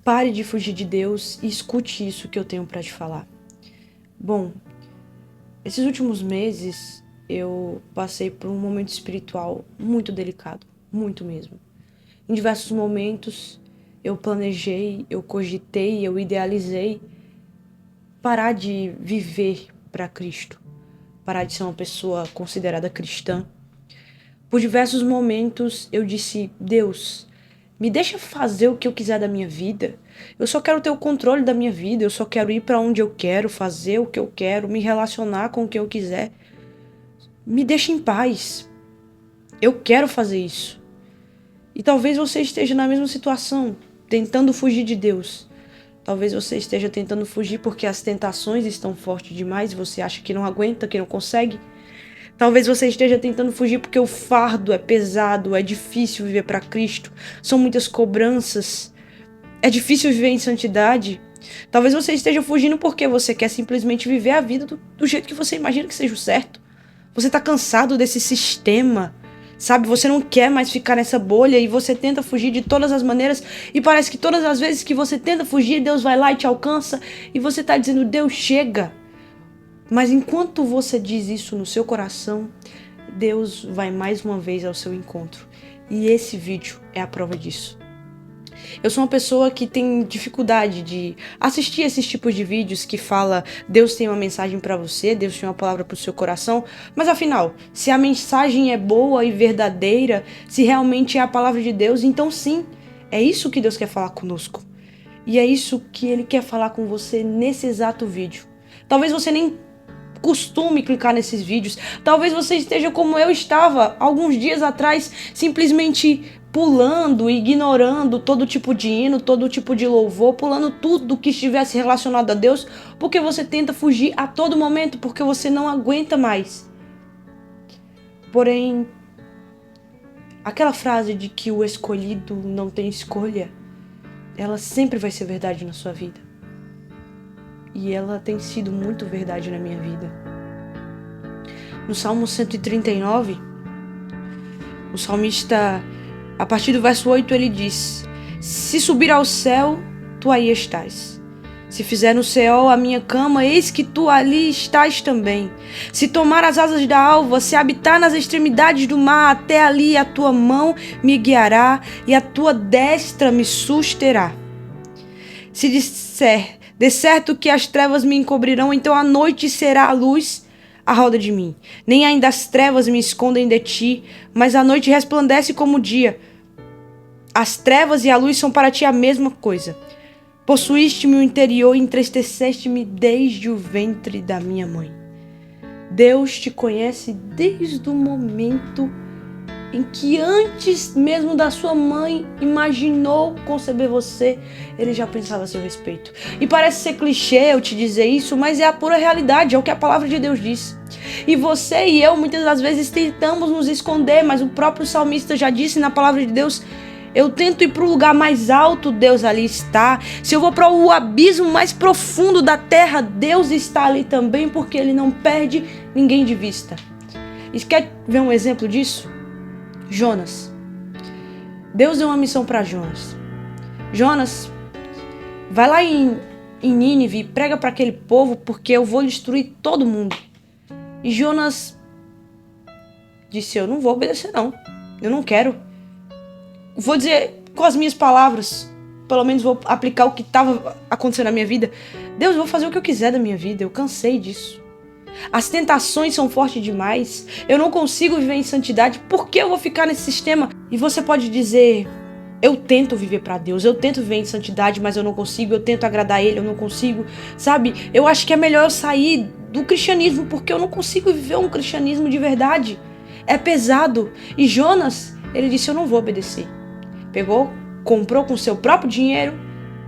Pare de fugir de Deus e escute isso que eu tenho para te falar. Bom, esses últimos meses eu passei por um momento espiritual muito delicado, muito mesmo. Em diversos momentos eu planejei, eu cogitei, eu idealizei parar de viver para Cristo, parar de ser uma pessoa considerada cristã. Por diversos momentos eu disse: Deus, me deixa fazer o que eu quiser da minha vida. Eu só quero ter o controle da minha vida, eu só quero ir para onde eu quero, fazer o que eu quero, me relacionar com o que eu quiser. Me deixa em paz. Eu quero fazer isso. E talvez você esteja na mesma situação, tentando fugir de Deus. Talvez você esteja tentando fugir porque as tentações estão fortes demais e você acha que não aguenta, que não consegue. Talvez você esteja tentando fugir porque o fardo é pesado, é difícil viver para Cristo, são muitas cobranças, é difícil viver em santidade. Talvez você esteja fugindo porque você quer simplesmente viver a vida do jeito que você imagina que seja o certo. Você está cansado desse sistema, sabe? Você não quer mais ficar nessa bolha e você tenta fugir de todas as maneiras e parece que todas as vezes que você tenta fugir, Deus vai lá e te alcança e você está dizendo: Deus, chega. Mas enquanto você diz isso no seu coração, Deus vai mais uma vez ao seu encontro. E esse vídeo é a prova disso. Eu sou uma pessoa que tem dificuldade de assistir esses tipos de vídeos que fala Deus tem uma mensagem para você, Deus tem uma palavra para o seu coração, mas afinal, se a mensagem é boa e verdadeira, se realmente é a palavra de Deus, então sim, é isso que Deus quer falar conosco. E é isso que Ele quer falar com você nesse exato vídeo. Talvez você nem costume clicar nesses vídeos. Talvez você esteja como eu estava alguns dias atrás, simplesmente pulando, ignorando todo tipo de hino, todo tipo de louvor, pulando tudo que estivesse relacionado a Deus, porque você tenta fugir a todo momento, porque você não aguenta mais. Porém, aquela frase de que o escolhido não tem escolha, ela sempre vai ser verdade na sua vida. E ela tem sido muito verdade na minha vida. No Salmo 139, o salmista, a partir do verso 8, ele diz: se subir ao céu, tu aí estás. Se fizer no Seol a minha cama, eis que tu ali estás também. Se tomar as asas da alva, se habitar nas extremidades do mar, até ali a tua mão me guiará e a tua destra me susterá. Se disser, de certo que as trevas me encobrirão, então a noite será a luz à roda de mim. Nem ainda as trevas me escondem de ti, mas a noite resplandece como o dia. As trevas e a luz são para ti a mesma coisa. Possuíste-me o interior e entristeceste-me desde o ventre da minha mãe. Deus te conhece desde o momento em que antes mesmo da sua mãe imaginou conceber você, ele já pensava a seu respeito. E parece ser clichê eu te dizer isso, mas é a pura realidade, é o que a palavra de Deus diz. E você e eu muitas das vezes tentamos nos esconder, mas o próprio salmista já disse na palavra de Deus: eu tento ir para o lugar mais alto, Deus ali está. Se eu vou para o abismo mais profundo da terra, Deus está ali também, porque ele não perde ninguém de vista. E quer ver um exemplo disso? Jonas. Deus deu uma missão para Jonas. Jonas, vai lá em Nínive e prega para aquele povo, porque eu vou destruir todo mundo. E Jonas disse: eu não vou obedecer não. Eu não quero. Vou dizer com as minhas palavras, pelo menos vou aplicar o que estava acontecendo na minha vida. Deus, eu vou fazer o que eu quiser da minha vida, eu cansei disso. As tentações são fortes demais, eu não consigo viver em santidade, por que eu vou ficar nesse sistema? E você pode dizer: eu tento viver para Deus, eu tento viver em santidade, mas eu não consigo, eu tento agradar Ele, eu não consigo, sabe? Eu acho que é melhor eu sair do cristianismo, porque eu não consigo viver um cristianismo de verdade. É pesado. E Jonas, ele disse: eu não vou obedecer. Pegou, comprou com seu próprio dinheiro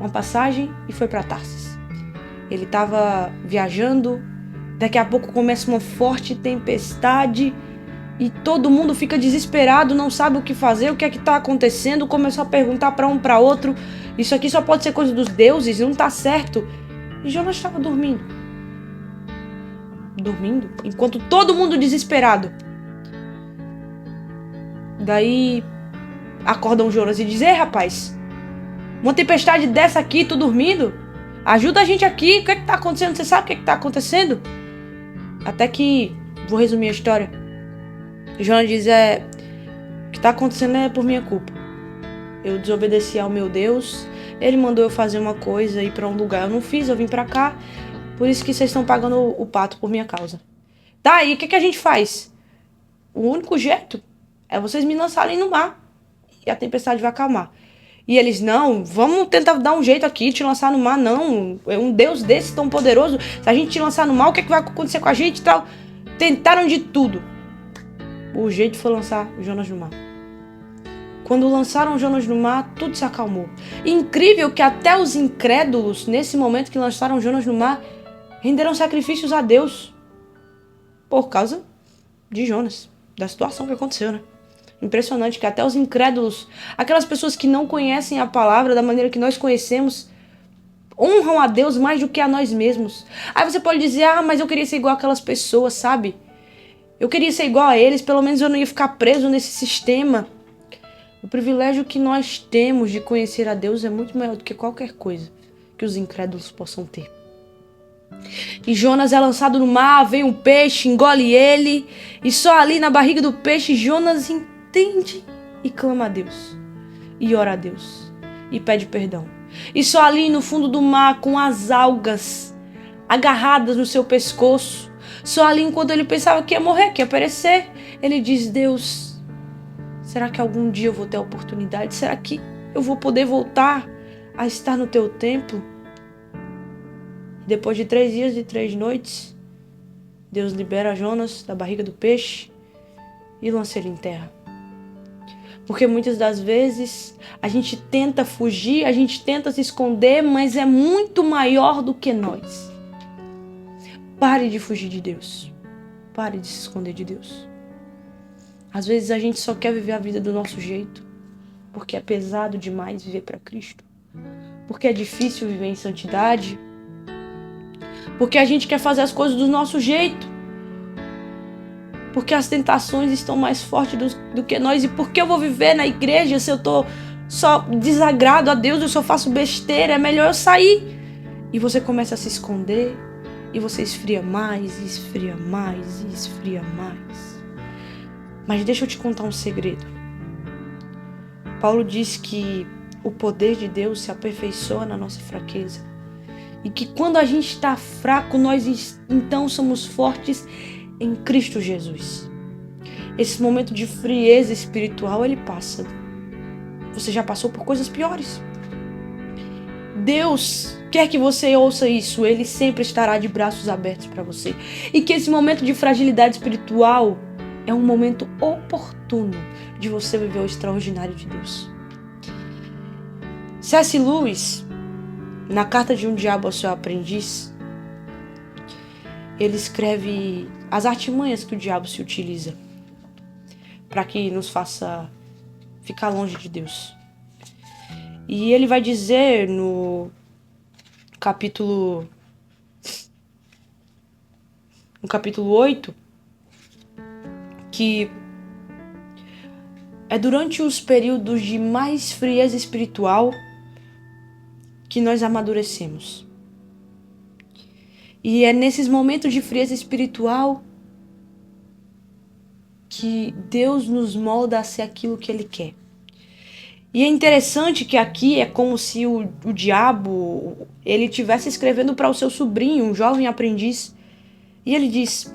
uma passagem e foi para Tarsis. Ele estava viajando, daqui a pouco começa uma forte tempestade e todo mundo fica desesperado, não sabe o que fazer, o que é que está acontecendo, começou a perguntar para um para outro: isso aqui só pode ser coisa dos deuses, não está certo. E Jonas estava dormindo, enquanto todo mundo desesperado. Daí acordam Jonas e dizem: ei, rapaz, Uma tempestade dessa aqui, tu dormindo? Ajuda a gente aqui, o que é que tá acontecendo? Você sabe o que é que tá acontecendo? Até que, vou resumir a história. Jonas diz, o que tá acontecendo é por minha culpa. Eu desobedeci ao meu Deus, ele mandou eu fazer uma coisa, ir pra um lugar, eu não fiz, eu vim pra cá, por isso que vocês estão pagando o pato por minha causa. Daí, o que a gente faz? O único jeito é vocês me lançarem no mar e a tempestade vai acalmar. E eles, não, vamos tentar dar um jeito aqui, te lançar no mar, não. É um Deus desse tão poderoso, se a gente te lançar no mar, o que é que vai acontecer com a gente e tal? Tentaram de tudo. O jeito foi lançar Jonas no mar. Quando lançaram Jonas no mar, tudo se acalmou. Incrível que até os incrédulos, nesse momento que lançaram Jonas no mar, renderam sacrifícios a Deus. Por causa de Jonas, da situação que aconteceu, né? Impressionante que até os incrédulos, aquelas pessoas que não conhecem a palavra da maneira que nós conhecemos, honram a Deus mais do que a nós mesmos. Aí você pode dizer, mas eu queria ser igual aquelas pessoas, sabe? Eu queria ser igual a eles, pelo menos eu não ia ficar preso nesse sistema. O privilégio que nós temos de conhecer a Deus é muito maior do que qualquer coisa que os incrédulos possam ter. E Jonas é lançado no mar, vem um peixe, engole ele, e só ali na barriga do peixe Jonas entende e clama a Deus, e ora a Deus, e pede perdão. E só ali no fundo do mar, com as algas agarradas no seu pescoço, só ali enquanto ele pensava que ia morrer, que ia perecer, ele diz, Deus, será que algum dia eu vou ter a oportunidade? Será que eu vou poder voltar a estar no teu templo? Depois de 3 dias e 3 noites, Deus libera Jonas da barriga do peixe e lança ele em terra. Porque muitas das vezes a gente tenta fugir, a gente tenta se esconder, mas é muito maior do que nós. Pare de fugir de Deus. Pare de se esconder de Deus. Às vezes a gente só quer viver a vida do nosso jeito, porque é pesado demais viver para Cristo. Porque é difícil viver em santidade. Porque a gente quer fazer as coisas do nosso jeito. Porque as tentações estão mais fortes do que nós. E por que eu vou viver na igreja se eu tô só desagrado a Deus, eu só faço besteira, é melhor eu sair. E você começa a se esconder. E você esfria mais, e esfria mais, e esfria mais. Mas deixa eu te contar um segredo. Paulo diz que o poder de Deus se aperfeiçoa na nossa fraqueza. E que quando a gente está fraco, nós então somos fortes em Cristo Jesus. Esse momento de frieza espiritual, ele passa. Você já passou por coisas piores. Deus quer que você ouça isso. Ele sempre estará de braços abertos para você. E que esse momento de fragilidade espiritual é um momento oportuno de você viver o extraordinário de Deus. C.S. Lewis, na Carta de um Diabo ao Seu Aprendiz, ele escreve as artimanhas que o diabo se utiliza para que nos faça ficar longe de Deus. E ele vai dizer no capítulo 8 que é durante os períodos de mais frieza espiritual que nós amadurecemos. E é nesses momentos de frieza espiritual que Deus nos molda a ser aquilo que Ele quer. E é interessante que aqui é como se o diabo ele estivesse escrevendo para o seu sobrinho, um jovem aprendiz. E ele diz,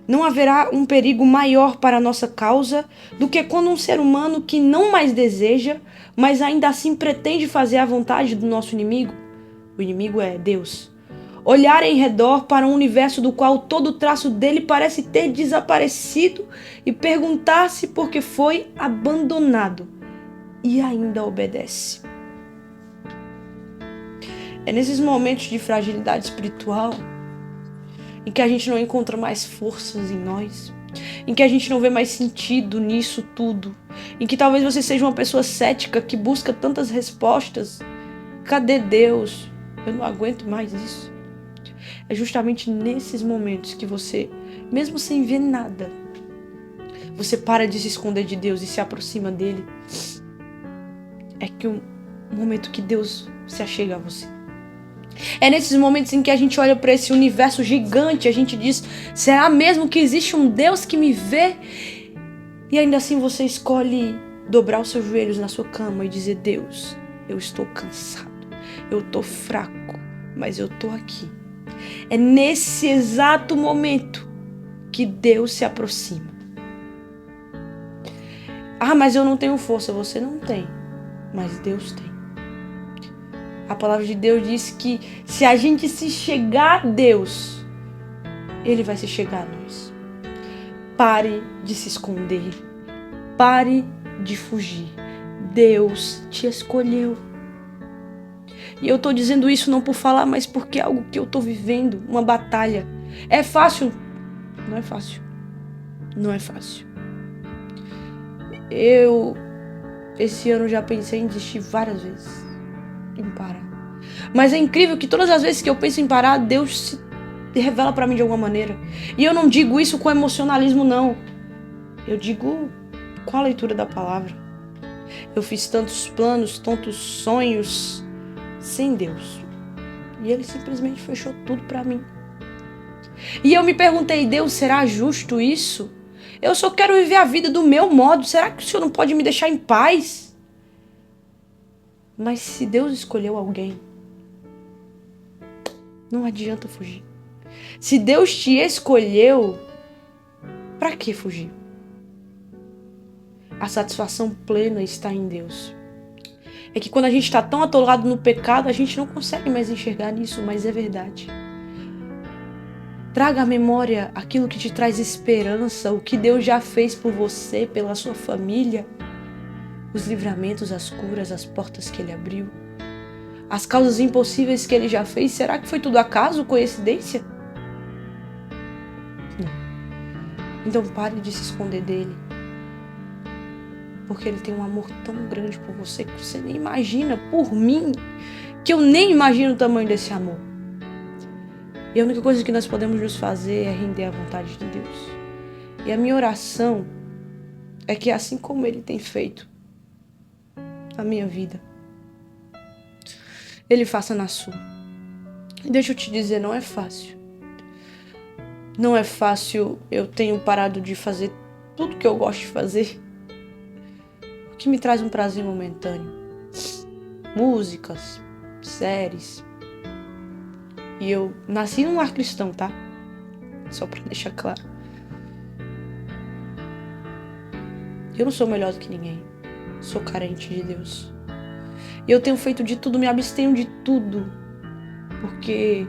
não haverá um perigo maior para a nossa causa do que quando um ser humano que não mais deseja, mas ainda assim pretende fazer a vontade do nosso inimigo, o inimigo é Deus, olhar em redor para um universo do qual todo o traço dele parece ter desaparecido e perguntar-se por que foi abandonado e ainda obedece. É nesses momentos de fragilidade espiritual em que a gente não encontra mais forças em nós, em que a gente não vê mais sentido nisso tudo, em que talvez você seja uma pessoa cética que busca tantas respostas. Cadê Deus? Eu não aguento mais isso. É justamente nesses momentos que você, mesmo sem ver nada, você para de se esconder de Deus e se aproxima dele. É que o momento que Deus se achega a você. É nesses momentos em que a gente olha para esse universo gigante, a gente diz, será mesmo que existe um Deus que me vê? E ainda assim você escolhe dobrar os seus joelhos na sua cama e dizer, Deus, eu estou cansado, eu estou fraco, mas eu estou aqui. É nesse exato momento que Deus se aproxima. Ah, mas eu não tenho força. Você não tem, mas Deus tem. A palavra de Deus diz que se a gente se chegar a Deus, Ele vai se chegar a nós. Pare de se esconder. Pare de fugir. Deus te escolheu. E eu tô dizendo isso não por falar, mas porque é algo que eu tô vivendo, uma batalha. É fácil? Não é fácil. Não é fácil. Esse ano, já pensei em desistir várias vezes. Em parar. Mas é incrível que todas as vezes que eu penso em parar, Deus se revela pra mim de alguma maneira. E eu não digo isso com emocionalismo, não. Eu digo com a leitura da palavra. Eu fiz tantos planos, tantos sonhos sem Deus. E Ele simplesmente fechou tudo pra mim. E eu me perguntei, Deus, será justo isso? Eu só quero viver a vida do meu modo. Será que o Senhor não pode me deixar em paz? Mas se Deus escolheu alguém, não adianta fugir. Se Deus te escolheu, pra que fugir? A satisfação plena está em Deus. É que quando a gente está tão atolado no pecado, a gente não consegue mais enxergar nisso, mas é verdade. Traga à memória aquilo que te traz esperança, o que Deus já fez por você, pela sua família, os livramentos, as curas, as portas que Ele abriu, as causas impossíveis que Ele já fez. Será que foi tudo acaso, coincidência? Não. Então pare de se esconder dele. Porque Ele tem um amor tão grande por você que você nem imagina, por mim, que eu nem imagino o tamanho desse amor. E a única coisa que nós podemos nos fazer é render à vontade de Deus. E a minha oração é que assim como Ele tem feito na minha vida, Ele faça na sua. E deixa eu te dizer, não é fácil. Não é fácil, eu tenho parado de fazer tudo que eu gosto de fazer, que me traz um prazer momentâneo. Músicas, séries. E eu nasci num lar cristão, tá? Só pra deixar claro. Eu não sou melhor do que ninguém. Sou carente de Deus. E eu tenho feito de tudo, me abstenho de tudo. Porque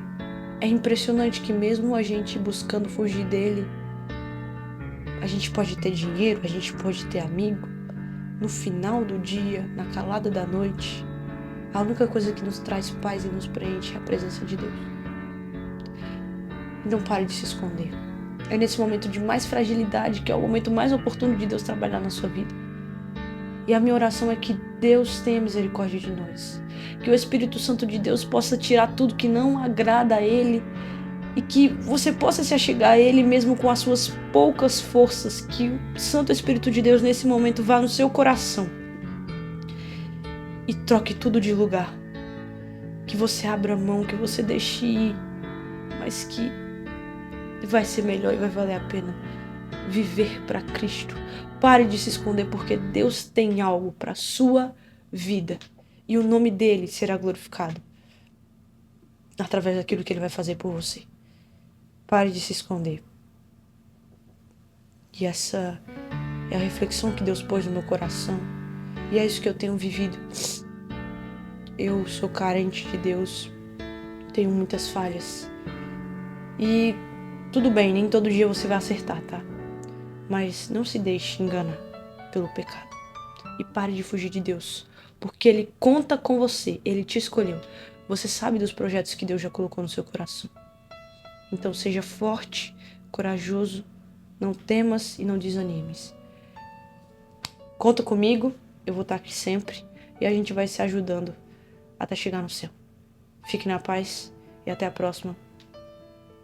é impressionante que mesmo a gente buscando fugir dele, a gente pode ter dinheiro, a gente pode ter amigo. No final do dia, na calada da noite, a única coisa que nos traz paz e nos preenche é a presença de Deus. Não pare de se esconder. É nesse momento de mais fragilidade que é o momento mais oportuno de Deus trabalhar na sua vida. E a minha oração é que Deus tenha misericórdia de nós. Que o Espírito Santo de Deus possa tirar tudo que não agrada a Ele e que você possa se achegar a Ele mesmo com as suas poucas forças. Que o Santo Espírito de Deus nesse momento vá no seu coração e troque tudo de lugar. Que você abra mão, que você deixe ir, mas que vai ser melhor e vai valer a pena viver para Cristo. Pare de se esconder, porque Deus tem algo para sua vida e o nome dele será glorificado através daquilo que ele vai fazer por você. Pare de se esconder. E essa é a reflexão que Deus pôs no meu coração e é isso que eu tenho vivido. Eu sou carente de Deus, tenho muitas falhas e tudo bem, nem todo dia você vai acertar, tá? Mas não se deixe enganar pelo pecado. E pare de fugir de Deus. Porque Ele conta com você. Ele te escolheu. Você sabe dos projetos que Deus já colocou no seu coração. Então seja forte, corajoso. Não temas e não desanimes. Conta comigo. Eu vou estar aqui sempre. E a gente vai se ajudando até chegar no céu. Fique na paz. E até a próxima.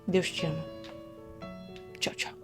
Deus te ama. Tchau, tchau.